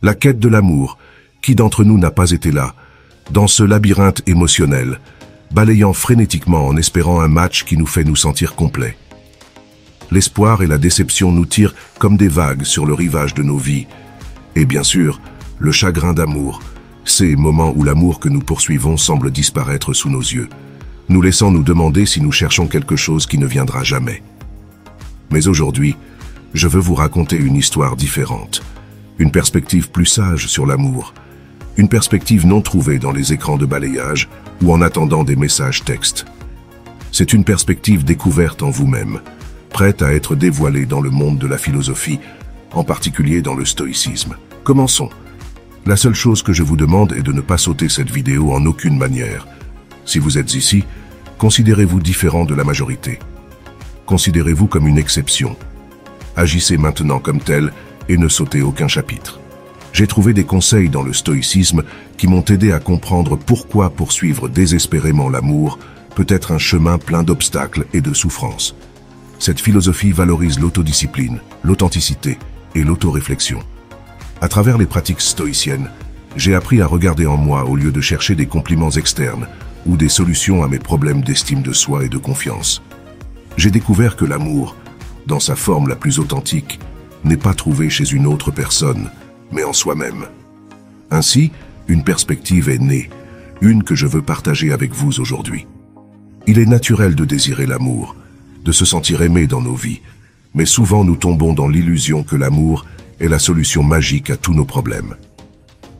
La quête de l'amour, qui d'entre nous n'a pas été là, dans ce labyrinthe émotionnel, balayant frénétiquement en espérant un match qui nous fait nous sentir complets. L'espoir et la déception nous tirent comme des vagues sur le rivage de nos vies. Et bien sûr, le chagrin d'amour, ces moments où l'amour que nous poursuivons semble disparaître sous nos yeux, nous laissant nous demander si nous cherchons quelque chose qui ne viendra jamais. Mais aujourd'hui, je veux vous raconter une histoire différente, une perspective plus sage sur l'amour, une perspective non trouvée dans les écrans de balayage ou en attendant des messages textes. C'est une perspective découverte en vous-même, prête à être dévoilée dans le monde de la philosophie, en particulier dans le stoïcisme. Commençons. La seule chose que je vous demande est de ne pas sauter cette vidéo en aucune manière. Si vous êtes ici, considérez-vous différent de la majorité. Considérez-vous comme une exception. Agissez maintenant comme tel et ne sautez aucun chapitre. J'ai trouvé des conseils dans le stoïcisme qui m'ont aidé à comprendre pourquoi poursuivre désespérément l'amour peut être un chemin plein d'obstacles et de souffrances. Cette philosophie valorise l'autodiscipline, l'authenticité et l'autoréflexion. À travers les pratiques stoïciennes, j'ai appris à regarder en moi au lieu de chercher des compliments externes ou des solutions à mes problèmes d'estime de soi et de confiance. J'ai découvert que l'amour, dans sa forme la plus authentique, n'est pas trouvé chez une autre personne, mais en soi-même. Ainsi, une perspective est née, une que je veux partager avec vous aujourd'hui. Il est naturel de désirer l'amour, de se sentir aimé dans nos vies, mais souvent nous tombons dans l'illusion que l'amour est la solution magique à tous nos problèmes.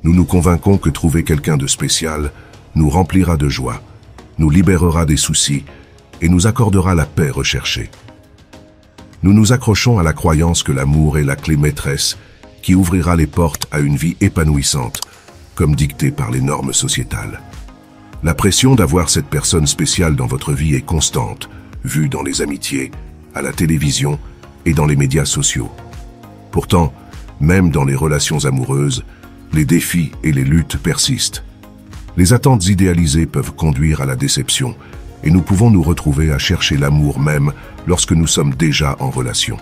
Nous nous convainquons que trouver quelqu'un de spécial nous remplira de joie, nous libérera des soucis et nous accordera la paix recherchée. Nous nous accrochons à la croyance que l'amour est la clé maîtresse qui ouvrira les portes à une vie épanouissante, comme dictée par les normes sociétales. La pression d'avoir cette personne spéciale dans votre vie est constante, vue dans les amitiés, à la télévision et dans les médias sociaux. Pourtant, même dans les relations amoureuses, les défis et les luttes persistent. Les attentes idéalisées peuvent conduire à la déception, et nous pouvons nous retrouver à chercher l'amour même lorsque nous sommes déjà en relation.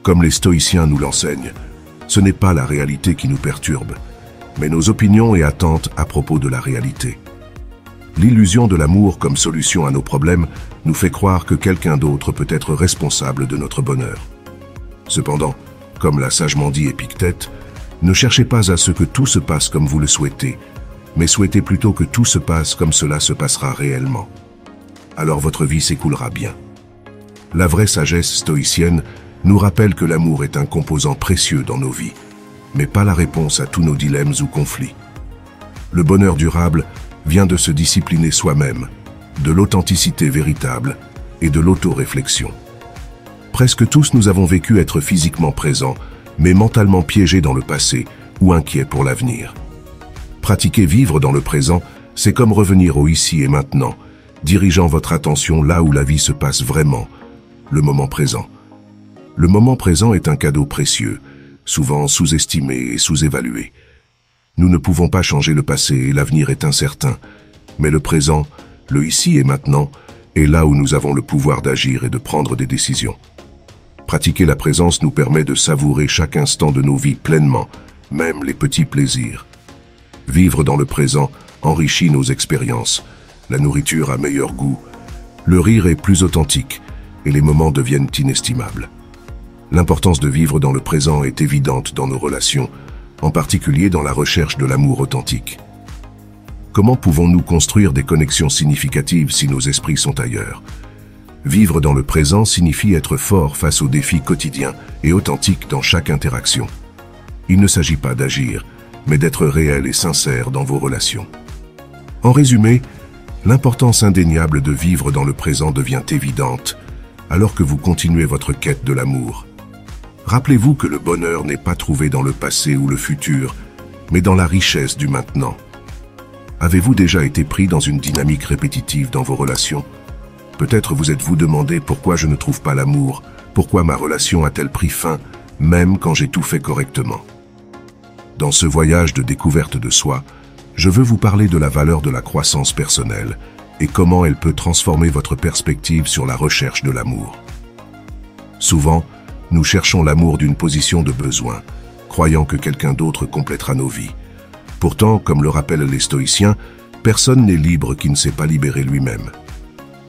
Comme les stoïciens nous l'enseignent, ce n'est pas la réalité qui nous perturbe, mais nos opinions et attentes à propos de la réalité. L'illusion de l'amour comme solution à nos problèmes nous fait croire que quelqu'un d'autre peut être responsable de notre bonheur. Cependant, comme l'a sagement dit Épictète, ne cherchez pas à ce que tout se passe comme vous le souhaitez, mais souhaitez plutôt que tout se passe comme cela se passera réellement. Alors votre vie s'écoulera bien. La vraie sagesse stoïcienne nous rappelle que l'amour est un composant précieux dans nos vies, mais pas la réponse à tous nos dilemmes ou conflits. Le bonheur durable vient de se discipliner soi-même, de l'authenticité véritable et de l'autoréflexion. Presque tous nous avons vécu être physiquement présents, mais mentalement piégés dans le passé ou inquiets pour l'avenir. Pratiquer vivre dans le présent, c'est comme revenir au ici et maintenant, dirigeant votre attention là où la vie se passe vraiment, le moment présent. Le moment présent est un cadeau précieux, souvent sous-estimé et sous-évalué. Nous ne pouvons pas changer le passé et l'avenir est incertain, mais le présent, le ici et maintenant, est là où nous avons le pouvoir d'agir et de prendre des décisions. Pratiquer la présence nous permet de savourer chaque instant de nos vies pleinement, même les petits plaisirs. Vivre dans le présent enrichit nos expériences. La nourriture a meilleur goût, le rire est plus authentique et les moments deviennent inestimables. L'importance de vivre dans le présent est évidente dans nos relations, en particulier dans la recherche de l'amour authentique. Comment pouvons-nous construire des connexions significatives si nos esprits sont ailleurs? Vivre dans le présent signifie être fort face aux défis quotidiens et authentiques dans chaque interaction. Il ne s'agit pas d'agir, mais d'être réel et sincère dans vos relations. En résumé, l'importance indéniable de vivre dans le présent devient évidente, alors que vous continuez votre quête de l'amour. Rappelez-vous que le bonheur n'est pas trouvé dans le passé ou le futur, mais dans la richesse du maintenant. Avez-vous déjà été pris dans une dynamique répétitive dans vos relations? Peut-être vous êtes-vous demandé pourquoi je ne trouve pas l'amour, pourquoi ma relation a-t-elle pris fin, même quand j'ai tout fait correctement. Dans ce voyage de découverte de soi, je veux vous parler de la valeur de la croissance personnelle et comment elle peut transformer votre perspective sur la recherche de l'amour. Souvent, nous cherchons l'amour d'une position de besoin, croyant que quelqu'un d'autre complétera nos vies. Pourtant, comme le rappellent les stoïciens, personne n'est libre qui ne s'est pas libéré lui-même.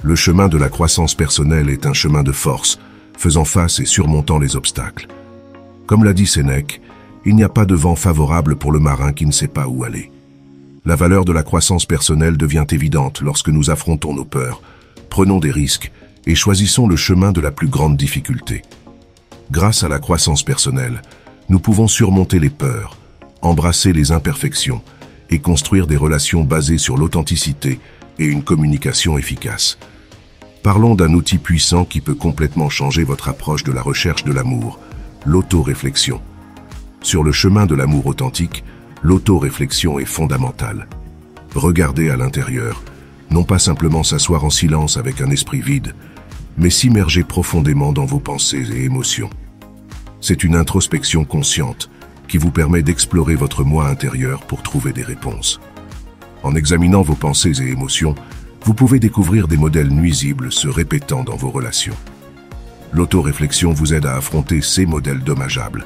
Le chemin de la croissance personnelle est un chemin de force, faisant face et surmontant les obstacles. Comme l'a dit Sénèque, il n'y a pas de vent favorable pour le marin qui ne sait pas où aller. La valeur de la croissance personnelle devient évidente lorsque nous affrontons nos peurs, prenons des risques et choisissons le chemin de la plus grande difficulté. Grâce à la croissance personnelle, nous pouvons surmonter les peurs, embrasser les imperfections et construire des relations basées sur l'authenticité et une communication efficace. Parlons d'un outil puissant qui peut complètement changer votre approche de la recherche de l'amour, l'autoréflexion. Sur le chemin de l'amour authentique, l'autoréflexion est fondamentale. Regardez à l'intérieur, non pas simplement s'asseoir en silence avec un esprit vide, mais s'immerger profondément dans vos pensées et émotions. C'est une introspection consciente qui vous permet d'explorer votre moi intérieur pour trouver des réponses. En examinant vos pensées et émotions, vous pouvez découvrir des modèles nuisibles se répétant dans vos relations. L'autoréflexion vous aide à affronter ces modèles dommageables,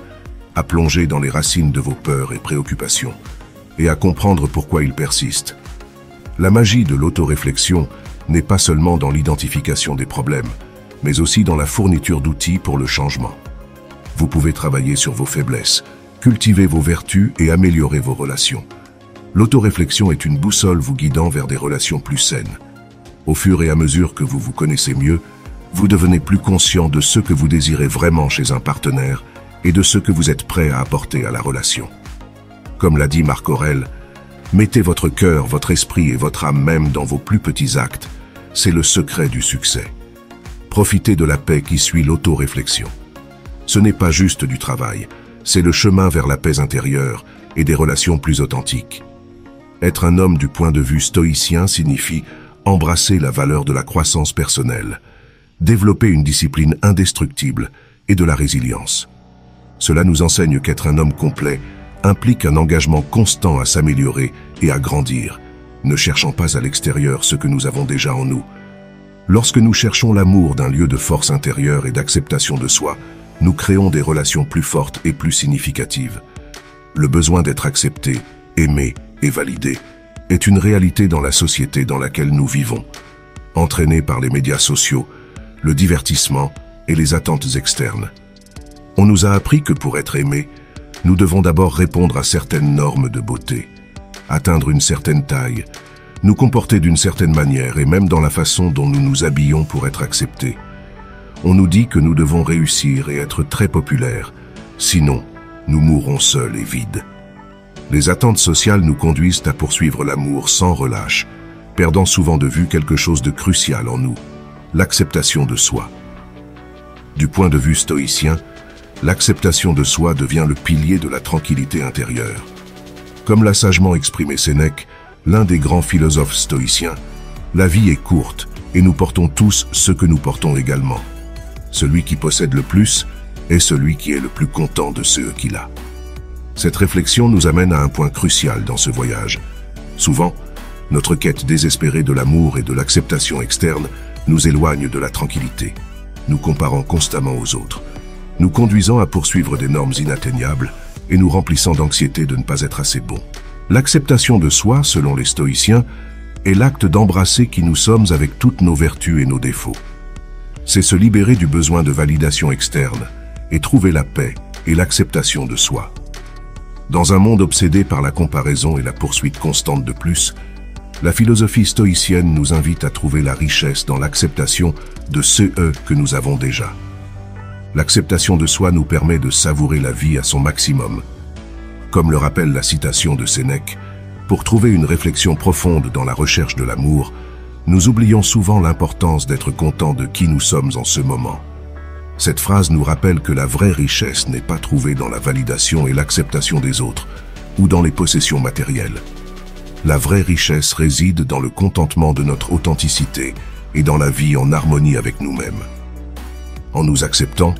à plonger dans les racines de vos peurs et préoccupations, et à comprendre pourquoi ils persistent. La magie de l'autoréflexion n'est pas seulement dans l'identification des problèmes, mais aussi dans la fourniture d'outils pour le changement. Vous pouvez travailler sur vos faiblesses, cultiver vos vertus et améliorer vos relations. L'autoréflexion est une boussole vous guidant vers des relations plus saines. Au fur et à mesure que vous vous connaissez mieux, vous devenez plus conscient de ce que vous désirez vraiment chez un partenaire et de ce que vous êtes prêt à apporter à la relation. Comme l'a dit Marc Aurèle, mettez votre cœur, votre esprit et votre âme même dans vos plus petits actes. C'est le secret du succès. Profitez de la paix qui suit l'autoréflexion. Ce n'est pas juste du travail, c'est le chemin vers la paix intérieure et des relations plus authentiques. Être un homme du point de vue stoïcien signifie embrasser la valeur de la croissance personnelle, développer une discipline indestructible et de la résilience. Cela nous enseigne qu'être un homme complet implique un engagement constant à s'améliorer et à grandir, ne cherchant pas à l'extérieur ce que nous avons déjà en nous. Lorsque nous cherchons l'amour d'un lieu de force intérieure et d'acceptation de soi, nous créons des relations plus fortes et plus significatives. Le besoin d'être accepté, aimé et validé est une réalité dans la société dans laquelle nous vivons, entraînée par les médias sociaux, le divertissement et les attentes externes. On nous a appris que pour être aimé, nous devons d'abord répondre à certaines normes de beauté, atteindre une certaine taille, nous comporter d'une certaine manière et même dans la façon dont nous nous habillons pour être acceptés. On nous dit que nous devons réussir et être très populaires, sinon nous mourrons seuls et vides. Les attentes sociales nous conduisent à poursuivre l'amour sans relâche, perdant souvent de vue quelque chose de crucial en nous, l'acceptation de soi. Du point de vue stoïcien, l'acceptation de soi devient le pilier de la tranquillité intérieure. Comme l'a sagement exprimé Sénèque, l'un des grands philosophes stoïciens, la vie est courte et nous portons tous ce que nous portons également. Celui qui possède le plus est celui qui est le plus content de ce qu'il a. Cette réflexion nous amène à un point crucial dans ce voyage. Souvent, notre quête désespérée de l'amour et de l'acceptation externe nous éloigne de la tranquillité, nous comparant constamment aux autres, nous conduisant à poursuivre des normes inatteignables et nous remplissant d'anxiété de ne pas être assez bons. L'acceptation de soi, selon les stoïciens, est l'acte d'embrasser qui nous sommes avec toutes nos vertus et nos défauts. C'est se libérer du besoin de validation externe et trouver la paix et l'acceptation de soi. Dans un monde obsédé par la comparaison et la poursuite constante de plus, la philosophie stoïcienne nous invite à trouver la richesse dans l'acceptation de ce que nous avons déjà. L'acceptation de soi nous permet de savourer la vie à son maximum. Comme le rappelle la citation de Sénèque, pour trouver une réflexion profonde dans la recherche de l'amour, nous oublions souvent l'importance d'être contents de qui nous sommes en ce moment. Cette phrase nous rappelle que la vraie richesse n'est pas trouvée dans la validation et l'acceptation des autres, ou dans les possessions matérielles. La vraie richesse réside dans le contentement de notre authenticité et dans la vie en harmonie avec nous-mêmes. En nous acceptant,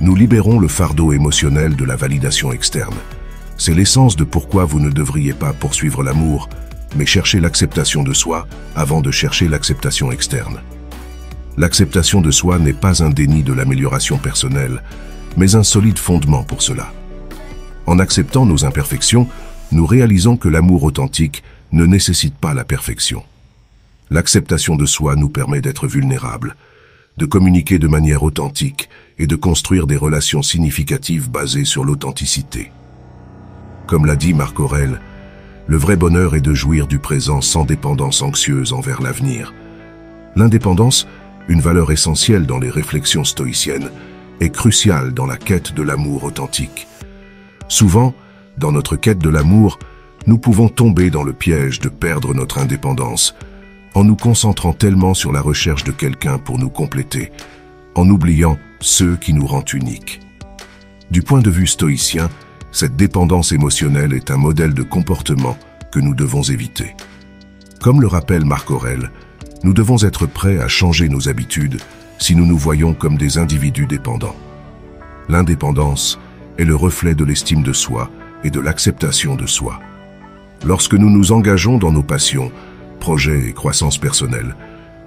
nous libérons le fardeau émotionnel de la validation externe. C'est l'essence de pourquoi vous ne devriez pas poursuivre l'amour, mais chercher l'acceptation de soi avant de chercher l'acceptation externe. L'acceptation de soi n'est pas un déni de l'amélioration personnelle, mais un solide fondement pour cela. En acceptant nos imperfections, nous réalisons que l'amour authentique ne nécessite pas la perfection. L'acceptation de soi nous permet d'être vulnérables, de communiquer de manière authentique et de construire des relations significatives basées sur l'authenticité. Comme l'a dit Marc Aurèle, le vrai bonheur est de jouir du présent sans dépendance anxieuse envers l'avenir. L'indépendance, une valeur essentielle dans les réflexions stoïciennes, est cruciale dans la quête de l'amour authentique. Souvent, dans notre quête de l'amour, nous pouvons tomber dans le piège de perdre notre indépendance, en nous concentrant tellement sur la recherche de quelqu'un pour nous compléter, en oubliant ceux qui nous rendent uniques. Du point de vue stoïcien, cette dépendance émotionnelle est un modèle de comportement que nous devons éviter. Comme le rappelle Marc Aurèle, nous devons être prêts à changer nos habitudes si nous nous voyons comme des individus dépendants. L'indépendance est le reflet de l'estime de soi et de l'acceptation de soi. Lorsque nous nous engageons dans nos passions, projets et croissance personnelle,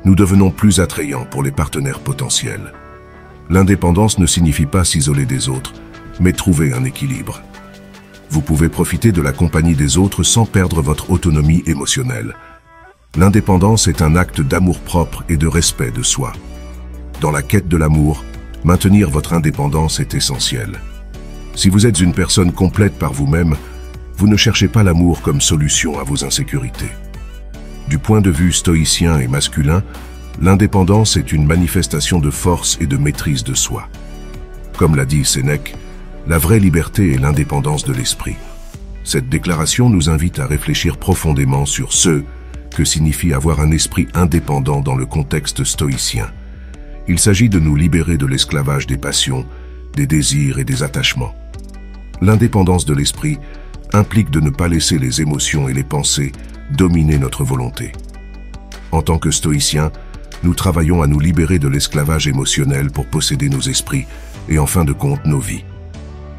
nous devenons plus attrayants pour les partenaires potentiels. L'indépendance ne signifie pas s'isoler des autres, mais trouver un équilibre. Vous pouvez profiter de la compagnie des autres sans perdre votre autonomie émotionnelle. L'indépendance est un acte d'amour-propre et de respect de soi. Dans la quête de l'amour, maintenir votre indépendance est essentiel. Si vous êtes une personne complète par vous-même, vous ne cherchez pas l'amour comme solution à vos insécurités. Du point de vue stoïcien et masculin, l'indépendance est une manifestation de force et de maîtrise de soi. Comme l'a dit Sénèque, la vraie liberté est l'indépendance de l'esprit. Cette déclaration nous invite à réfléchir profondément sur ce que signifie avoir un esprit indépendant dans le contexte stoïcien. Il s'agit de nous libérer de l'esclavage des passions, des désirs et des attachements. L'indépendance de l'esprit implique de ne pas laisser les émotions et les pensées dominer notre volonté. En tant que stoïciens, nous travaillons à nous libérer de l'esclavage émotionnel pour posséder nos esprits et en fin de compte nos vies.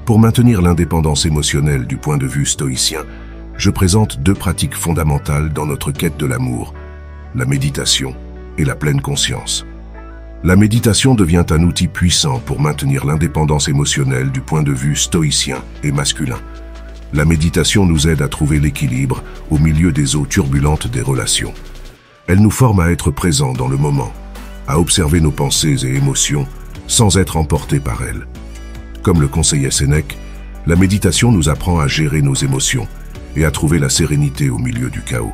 Pour maintenir l'indépendance émotionnelle du point de vue stoïcien, je présente 2 pratiques fondamentales dans notre quête de l'amour, la méditation et la pleine conscience. La méditation devient un outil puissant pour maintenir l'indépendance émotionnelle du point de vue stoïcien et masculin. La méditation nous aide à trouver l'équilibre au milieu des eaux turbulentes des relations. Elle nous forme à être présents dans le moment, à observer nos pensées et émotions sans être emportés par elles. Comme le conseillait Sénèque, la méditation nous apprend à gérer nos émotions et à trouver la sérénité au milieu du chaos.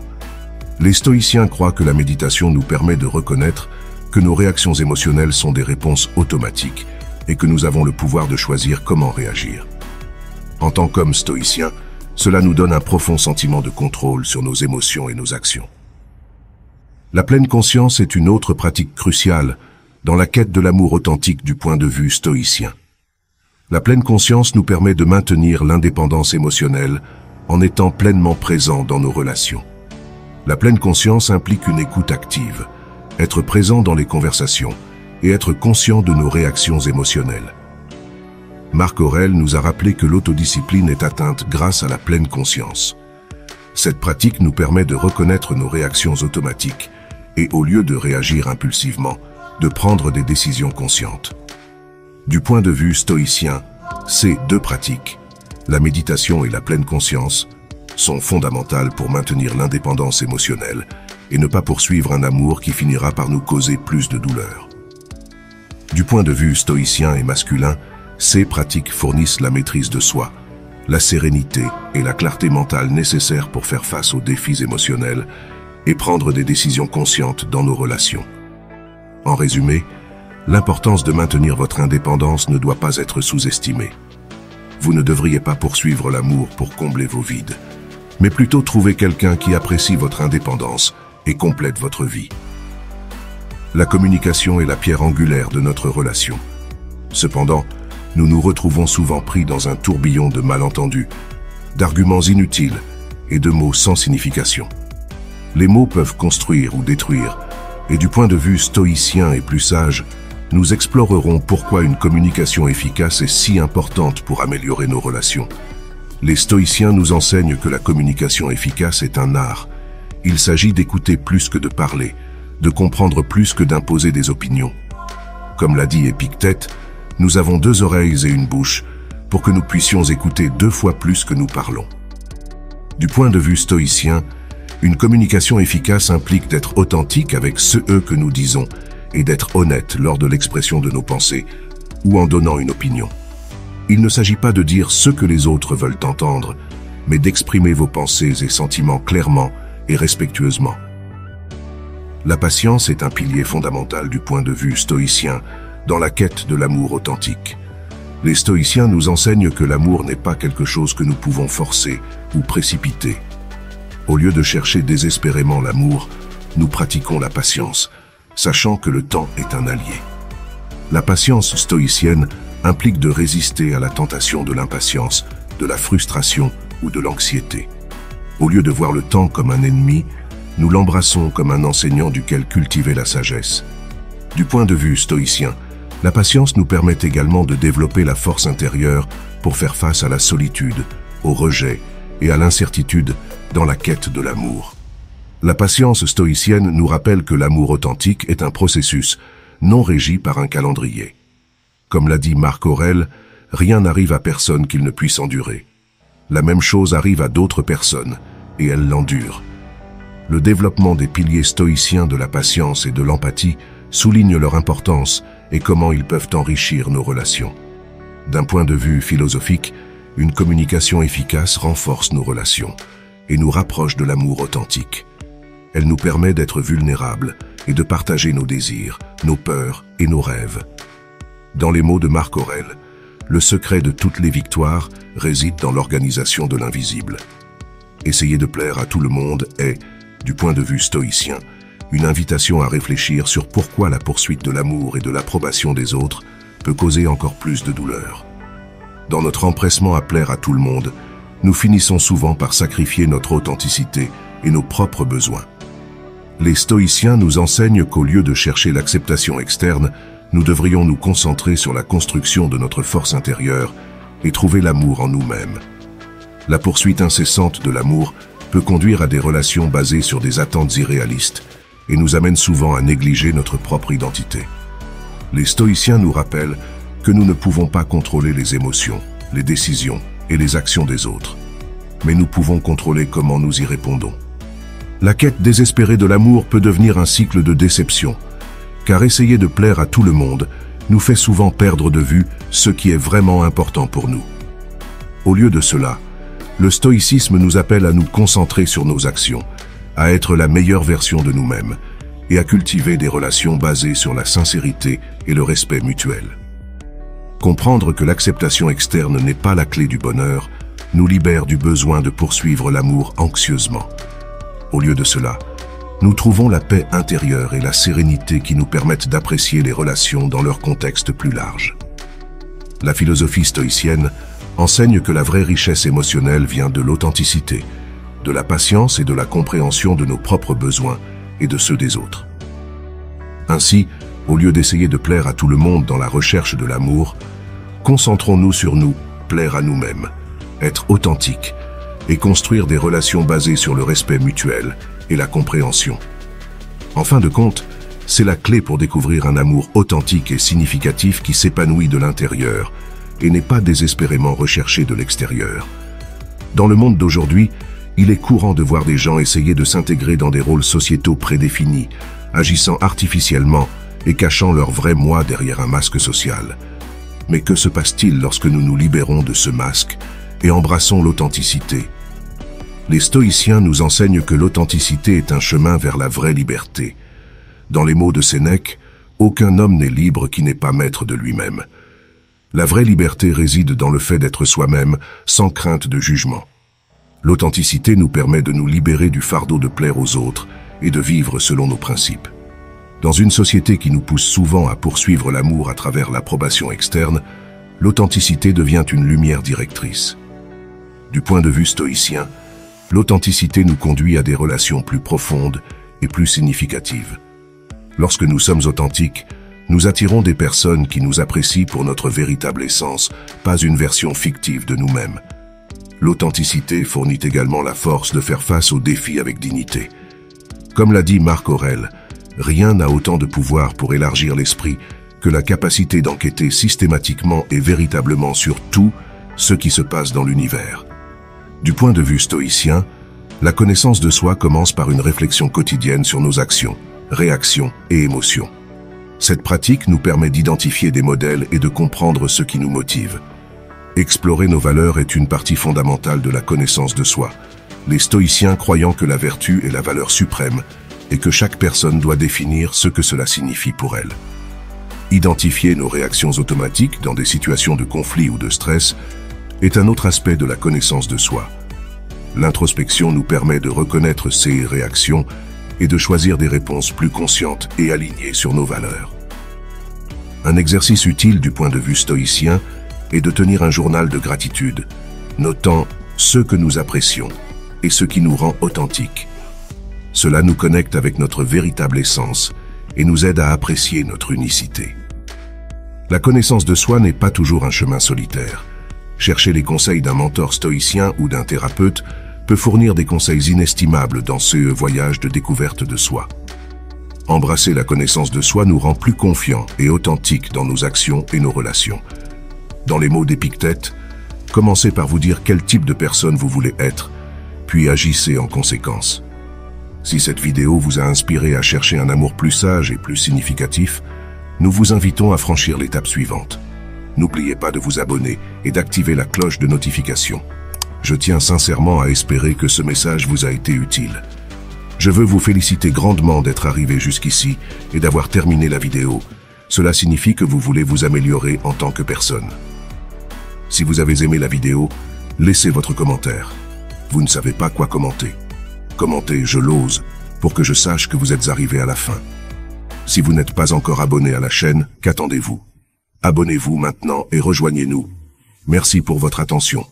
Les stoïciens croient que la méditation nous permet de reconnaître que nos réactions émotionnelles sont des réponses automatiques et que nous avons le pouvoir de choisir comment réagir. En tant qu'hommes stoïciens, cela nous donne un profond sentiment de contrôle sur nos émotions et nos actions. La pleine conscience est une autre pratique cruciale dans la quête de l'amour authentique du point de vue stoïcien. La pleine conscience nous permet de maintenir l'indépendance émotionnelle en étant pleinement présents dans nos relations. La pleine conscience implique une écoute active, être présent dans les conversations et être conscient de nos réactions émotionnelles. Marc Aurèle nous a rappelé que l'autodiscipline est atteinte grâce à la pleine conscience. Cette pratique nous permet de reconnaître nos réactions automatiques et, au lieu de réagir impulsivement, de prendre des décisions conscientes. Du point de vue stoïcien, ces 2 pratiques, la méditation et la pleine conscience, sont fondamentales pour maintenir l'indépendance émotionnelle et ne pas poursuivre un amour qui finira par nous causer plus de douleur. Du point de vue stoïcien et masculin, ces pratiques fournissent la maîtrise de soi, la sérénité et la clarté mentale nécessaires pour faire face aux défis émotionnels et prendre des décisions conscientes dans nos relations. En résumé, l'importance de maintenir votre indépendance ne doit pas être sous-estimée. Vous ne devriez pas poursuivre l'amour pour combler vos vides, mais plutôt trouver quelqu'un qui apprécie votre indépendance et complète votre vie. La communication est la pierre angulaire de notre relation. Cependant, nous nous retrouvons souvent pris dans un tourbillon de malentendus, d'arguments inutiles et de mots sans signification. Les mots peuvent construire ou détruire, et du point de vue stoïcien et plus sage, nous explorerons pourquoi une communication efficace est si importante pour améliorer nos relations. Les stoïciens nous enseignent que la communication efficace est un art. Il s'agit d'écouter plus que de parler, de comprendre plus que d'imposer des opinions. Comme l'a dit Épictète, nous avons 2 oreilles et une bouche pour que nous puissions écouter 2 fois plus que nous parlons. Du point de vue stoïcien, une communication efficace implique d'être authentique avec ce que nous disons et d'être honnête lors de l'expression de nos pensées ou en donnant une opinion. Il ne s'agit pas de dire ce que les autres veulent entendre, mais d'exprimer vos pensées et sentiments clairement et respectueusement. La patience est un pilier fondamental du point de vue stoïcien dans la quête de l'amour authentique. Les stoïciens nous enseignent que l'amour n'est pas quelque chose que nous pouvons forcer ou précipiter. Au lieu de chercher désespérément l'amour, nous pratiquons la patience, sachant que le temps est un allié. La patience stoïcienne implique de résister à la tentation de l'impatience, de la frustration ou de l'anxiété. Au lieu de voir le temps comme un ennemi, nous l'embrassons comme un enseignant duquel cultiver la sagesse. Du point de vue stoïcien, la patience nous permet également de développer la force intérieure pour faire face à la solitude, au rejet et à l'incertitude dans la quête de l'amour. La patience stoïcienne nous rappelle que l'amour authentique est un processus non régi par un calendrier. Comme l'a dit Marc Aurèle, rien n'arrive à personne qu'il ne puisse endurer. La même chose arrive à d'autres personnes, et elles l'endurent. Le développement des piliers stoïciens de la patience et de l'empathie souligne leur importance et comment ils peuvent enrichir nos relations. D'un point de vue philosophique, une communication efficace renforce nos relations et nous rapproche de l'amour authentique. Elle nous permet d'être vulnérables et de partager nos désirs, nos peurs et nos rêves. Dans les mots de Marc Aurèle, le secret de toutes les victoires réside dans l'organisation de l'invisible. Essayer de plaire à tout le monde est, du point de vue stoïcien, une invitation à réfléchir sur pourquoi la poursuite de l'amour et de l'approbation des autres peut causer encore plus de douleur. Dans notre empressement à plaire à tout le monde, nous finissons souvent par sacrifier notre authenticité et nos propres besoins. Les stoïciens nous enseignent qu'au lieu de chercher l'acceptation externe, nous devrions nous concentrer sur la construction de notre force intérieure et trouver l'amour en nous-mêmes. La poursuite incessante de l'amour peut conduire à des relations basées sur des attentes irréalistes et nous amène souvent à négliger notre propre identité. Les stoïciens nous rappellent que nous ne pouvons pas contrôler les émotions, les décisions et les actions des autres, mais nous pouvons contrôler comment nous y répondons. La quête désespérée de l'amour peut devenir un cycle de déception, car essayer de plaire à tout le monde nous fait souvent perdre de vue ce qui est vraiment important pour nous. Au lieu de cela, le stoïcisme nous appelle à nous concentrer sur nos actions, à être la meilleure version de nous-mêmes et à cultiver des relations basées sur la sincérité et le respect mutuel. Comprendre que l'acceptation externe n'est pas la clé du bonheur nous libère du besoin de poursuivre l'amour anxieusement. Au lieu de cela, nous trouvons la paix intérieure et la sérénité qui nous permettent d'apprécier les relations dans leur contexte plus large. La philosophie stoïcienne enseigne que la vraie richesse émotionnelle vient de l'authenticité, de la patience et de la compréhension de nos propres besoins et de ceux des autres. Ainsi, au lieu d'essayer de plaire à tout le monde dans la recherche de l'amour, concentrons-nous sur nous, plaire à nous-mêmes, être authentiques et construire des relations basées sur le respect mutuel et la compréhension. En fin de compte, c'est la clé pour découvrir un amour authentique et significatif qui s'épanouit de l'intérieur et n'est pas désespérément recherché de l'extérieur. Dans le monde d'aujourd'hui, il est courant de voir des gens essayer de s'intégrer dans des rôles sociétaux prédéfinis, agissant artificiellement et cachant leur vrai moi derrière un masque social. Mais que se passe-t-il lorsque nous nous libérons de ce masque et embrassons l'authenticité? Les stoïciens nous enseignent que l'authenticité est un chemin vers la vraie liberté. Dans les mots de Sénèque, aucun homme n'est libre qui n'est pas maître de lui-même. La vraie liberté réside dans le fait d'être soi-même, sans crainte de jugement. L'authenticité nous permet de nous libérer du fardeau de plaire aux autres et de vivre selon nos principes. Dans une société qui nous pousse souvent à poursuivre l'amour à travers l'approbation externe, l'authenticité devient une lumière directrice. Du point de vue stoïcien, l'authenticité nous conduit à des relations plus profondes et plus significatives. Lorsque nous sommes authentiques, nous attirons des personnes qui nous apprécient pour notre véritable essence, pas une version fictive de nous-mêmes. L'authenticité fournit également la force de faire face aux défis avec dignité. Comme l'a dit Marc Aurèle, rien n'a autant de pouvoir pour élargir l'esprit que la capacité d'enquêter systématiquement et véritablement sur tout ce qui se passe dans l'univers. Du point de vue stoïcien, la connaissance de soi commence par une réflexion quotidienne sur nos actions, réactions et émotions. Cette pratique nous permet d'identifier des modèles et de comprendre ce qui nous motive. Explorer nos valeurs est une partie fondamentale de la connaissance de soi, les stoïciens croyant que la vertu est la valeur suprême et que chaque personne doit définir ce que cela signifie pour elle. Identifier nos réactions automatiques dans des situations de conflit ou de stress est un autre aspect de la connaissance de soi. L'introspection nous permet de reconnaître ces réactions et de choisir des réponses plus conscientes et alignées sur nos valeurs. Un exercice utile du point de vue stoïcien est de tenir un journal de gratitude, notant ce que nous apprécions et ce qui nous rend authentiques. Cela nous connecte avec notre véritable essence et nous aide à apprécier notre unicité. La connaissance de soi n'est pas toujours un chemin solitaire. Chercher les conseils d'un mentor stoïcien ou d'un thérapeute peut fournir des conseils inestimables dans ce voyage de découverte de soi. Embrasser la connaissance de soi nous rend plus confiants et authentiques dans nos actions et nos relations. Dans les mots d'Épictète, commencez par vous dire quel type de personne vous voulez être, puis agissez en conséquence. Si cette vidéo vous a inspiré à chercher un amour plus sage et plus significatif, nous vous invitons à franchir l'étape suivante. N'oubliez pas de vous abonner et d'activer la cloche de notification. Je tiens sincèrement à espérer que ce message vous a été utile. Je veux vous féliciter grandement d'être arrivé jusqu'ici et d'avoir terminé la vidéo. Cela signifie que vous voulez vous améliorer en tant que personne. Si vous avez aimé la vidéo, laissez votre commentaire. Vous ne savez pas quoi commenter. Commentez « Je l'ose » pour que je sache que vous êtes arrivé à la fin. Si vous n'êtes pas encore abonné à la chaîne, qu'attendez-vous? Abonnez-vous maintenant et rejoignez-nous. Merci pour votre attention.